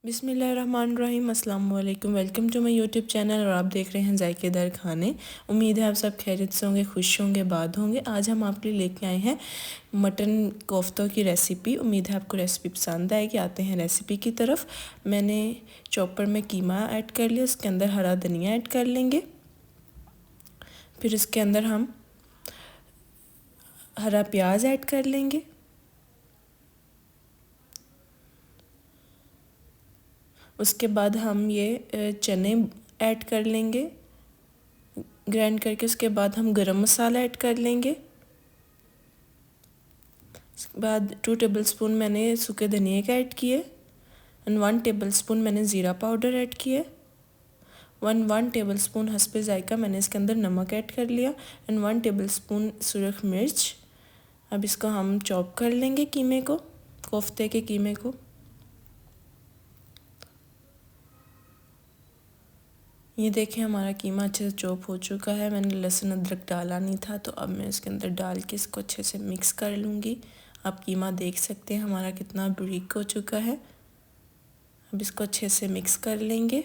बिस्मिल्लाहिर्रहमानिर्रहीम, अस्सलाम वालेकुम। Welcome to my YouTube channel और आप देख रहे हैं जायकेदार खाने। उम्मीद है आप सब खैरियत से होंगे, खुश होंगे, बाद होंगे। आज हम आपके लिए लेके आए हैं मटन कोफ्तों की रेसिपी। उम्मीद है आपको रेसिपी पसंद आएगी। आते हैं रेसिपी की तरफ। मैंने चॉपर में कीमा ऐड कर लिया, उसके अंदर हरा धनिया ऐड कर लेंगे। फिर इसके अंदर हम हरा प्याज ऐड कर लेंगे। उसके बाद हम ये चने ऐड कर लेंगे ग्राइंड करके। उसके बाद हम गरम मसाला ऐड कर लेंगे। उसके बाद 2 टेबलस्पून मैंने सूखे धनिए का ऐड किए एंड 1 टेबलस्पून मैंने ज़ीरा पाउडर ऐड किए। 1 टेबलस्पून हस्बे जायका मैंने इसके अंदर नमक ऐड कर लिया एंड 1 टेबलस्पून सुरख मिर्च। अब इसको हम चॉप कर लेंगे कीमे को, कोफ्ते के कीमे को। ये देखें हमारा कीमा अच्छे से चॉप हो चुका है। मैंने लहसुन अदरक डाला नहीं था, तो अब मैं इसके अंदर डाल के इसको अच्छे से मिक्स कर लूँगी। आप कीमा देख सकते हैं हमारा कितना बारीक हो चुका है। अब इसको अच्छे से मिक्स कर लेंगे।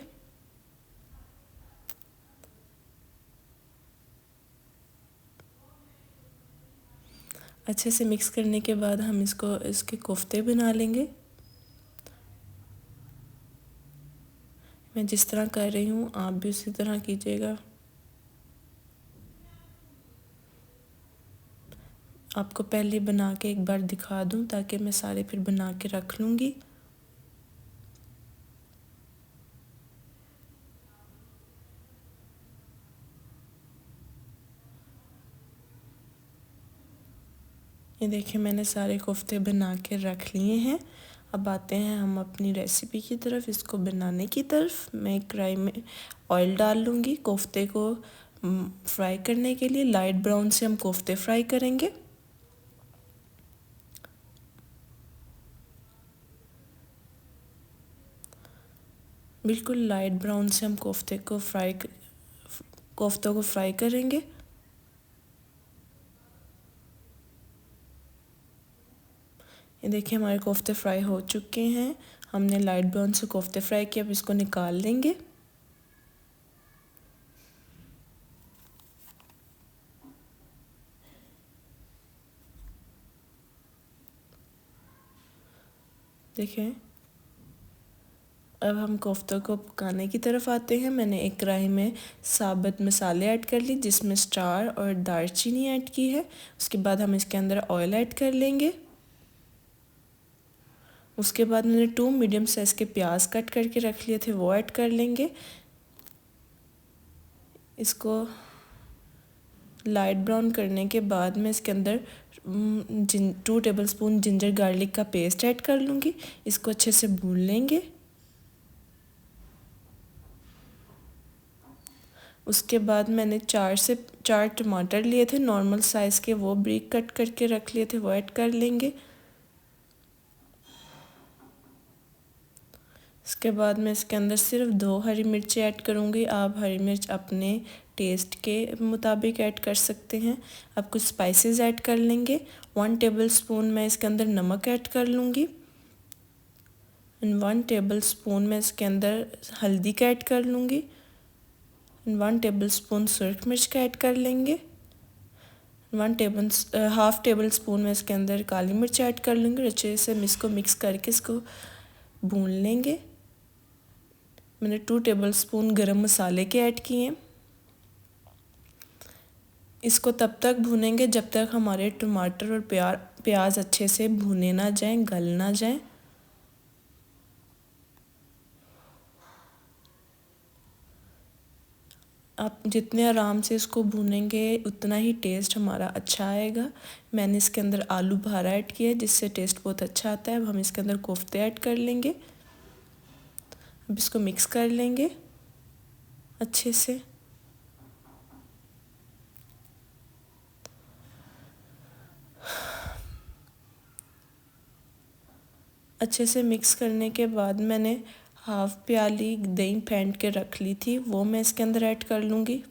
अच्छे से मिक्स करने के बाद हम इसके कोफ्ते बना लेंगे। मैं जिस तरह कर रही हूँ आप भी उसी तरह कीजिएगा। आपको पहले बना के एक बार दिखा दूँ ताकि मैं सारे फिर बना के रख लूँगी। ये देखिए मैंने सारे कोफ्ते बना के रख लिए हैं। अब आते हैं हम अपनी रेसिपी की तरफ, इसको बनाने की तरफ। मैं कढ़ाई में ऑयल डाल लूँगी कोफ्ते को फ्राई करने के लिए। लाइट ब्राउन से हम कोफ्ते फ्राई करेंगे। बिल्कुल लाइट ब्राउन से हम कोफ्तों को फ्राई करेंगे। ये देखिए हमारे कोफ्ते फ्राई हो चुके हैं। हमने लाइट ब्राउन से कोफ्ते फ्राई किए, अब इसको निकाल लेंगे। देखें अब हम कोफ्तों को पकाने की तरफ आते हैं। मैंने एक कढ़ाई में साबुत मसाले ऐड कर ली, जिसमें स्टार और दालचीनी ऐड की है। उसके बाद हम इसके अंदर ऑयल ऐड कर लेंगे। उसके बाद मैंने 2 मीडियम साइज़ के प्याज कट करके रख लिए थे, वो ऐड कर लेंगे। इसको लाइट ब्राउन करने के बाद मैं इसके अंदर 2 टेबलस्पून जिंजर गार्लिक का पेस्ट ऐड कर लूँगी। इसको अच्छे से भून लेंगे। उसके बाद मैंने 4 टमाटर लिए थे नॉर्मल साइज़ के, वो ब्रीक कट करके रख लिए थे, वो ऐड कर लेंगे। इसके बाद मैं इसके अंदर सिर्फ 2 हरी मिर्ची ऐड करूँगी। आप हरी मिर्च अपने टेस्ट के मुताबिक ऐड कर सकते हैं। अब कुछ स्पाइसेस ऐड कर लेंगे। 1 टेबलस्पून मैं इसके अंदर नमक ऐड कर लूँगी एंड 1 टेबलस्पून मैं इसके अंदर हल्दी का ऐड कर लूँगी एंड 1 टेबलस्पून सुरख मिर्च का ऐड कर लेंगे। हाफ टेबल स्पून में इसके अंदर काली मिर्च ऐड कर लूँगी। अच्छे से इसको मिक्स करके इसको भून लेंगे। मैंने 2 टेबलस्पून गरम मसाले के ऐड किए हैं। इसको तब तक भूनेंगे जब तक हमारे टमाटर और प्याज अच्छे से भुने ना जाएं, गल ना जाएं। आप जितने आराम से इसको भूनेंगे उतना ही टेस्ट हमारा अच्छा आएगा। मैंने इसके अंदर आलू बहारा ऐड किया है, जिससे टेस्ट बहुत अच्छा आता है। अब हम इसके अंदर कोफ्ते ऐड कर लेंगे। अब इसको मिक्स कर लेंगे अच्छे से। अच्छे से मिक्स करने के बाद मैंने हाफ प्याली दही फेंट के रख ली थी, वो मैं इसके अंदर ऐड कर लूँगी।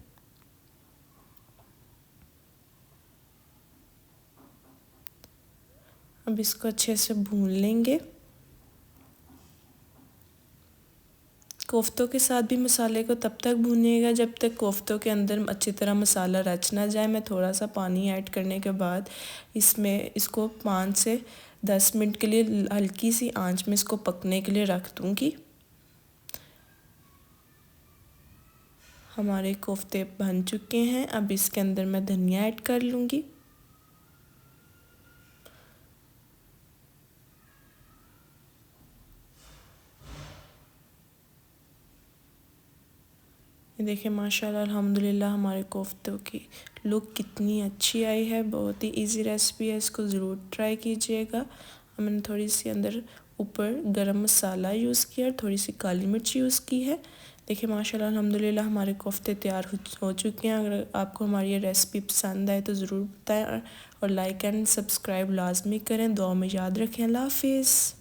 अब इसको अच्छे से भून लेंगे। कोफ्तों के साथ भी मसाले को तब तक भूनिएगा जब तक कोफ्तों के अंदर अच्छी तरह मसाला रच ना जाए। मैं थोड़ा सा पानी ऐड करने के बाद इसको 5 से 10 मिनट के लिए हल्की सी आंच में इसको पकने के लिए रख दूँगी। हमारे कोफ्ते बन चुके हैं। अब इसके अंदर मैं धनिया ऐड कर लूँगी। देखिए माशाल्लाह अल्हम्दुलिल्लाह हमारे कोफ्तों की लुक कितनी अच्छी आई है। बहुत ही इजी रेसिपी है, इसको ज़रूर ट्राई कीजिएगा। मैंने थोड़ी सी अंदर ऊपर गरम मसाला यूज़ किया और थोड़ी सी काली मिर्च यूज़ की है। देखिए माशाल्लाह अल्हम्दुलिल्लाह हमारे कोफ्ते तैयार हो चुके हैं। अगर आपको हमारी ये रेसिपी पसंद आए तो ज़रूर बताएं और लाइक एंड सब्सक्राइब लाजमी करें। दुआ में याद रखें। अल्लाह हाफिज़।